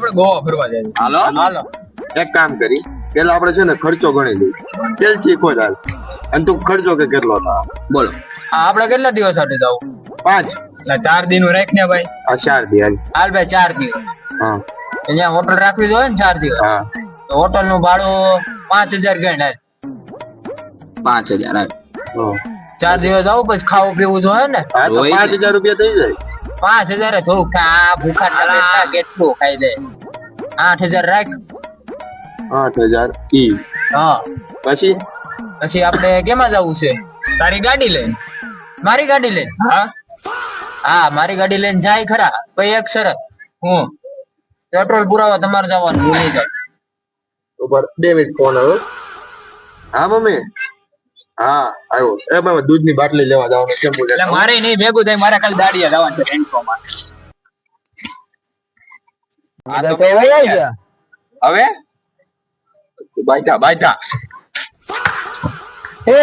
આપણે ગોવા ફરવા જઈએ. હાલો હાલો. એક કામ કરી, પેલા આપણે છે ને ખર્ચો ગણી લઈએ. તેલ શીખો ચાલ. અને તું ખર્ચો કે કેટલો થાય બોલો. આપણે કેટલા દિવસ માટે જવું? 5. એટલે 4 દિન રાખ ને ભાઈ. આ 4 દી હાલ. હાલ ભાઈ 4 દિવસ. હા અહીંયા હોટલ રાખવી જોઈએ ને 4 દિવસ. હા તો હોટલ નું ભાડું 5000 ગણ. 5000. હા. 4 દિવસ આવું પછી ખાવું પીવું જોઈએ ને. હા તો હોય 5000 રૂપિયા થઈ જાય. 5000 થોડું ખા ભૂખા ટમેટા કેટલું ખાઈ દે. 8000 રાખ. 8000 ઈ. હા પછી પછી આપણે કેમાં જવું છે? તારી ગાડી લઈને? મારી ગાડી લઈને? હા હા મારી ગાડી લઈને જાય ખરા. પછી એક શરત. હું પેટ્રોલ પુરાવા તમારે જવાનું, હું નહીં જાઉં. ઉપર 2 મિનિટ ફોન આવ્યો. હા મમ્મી. હા આવ્યો. એ મારે દૂધની બાટલી લેવા જવાનું છે. એટલે મારે નહીં ભેગું થાય, મારે કાલે દાડિયા જવાનું છે રેન્ટોમાં. આ તો કઈ વયા ગયા. હવે બાઈટા બાઈટા. એ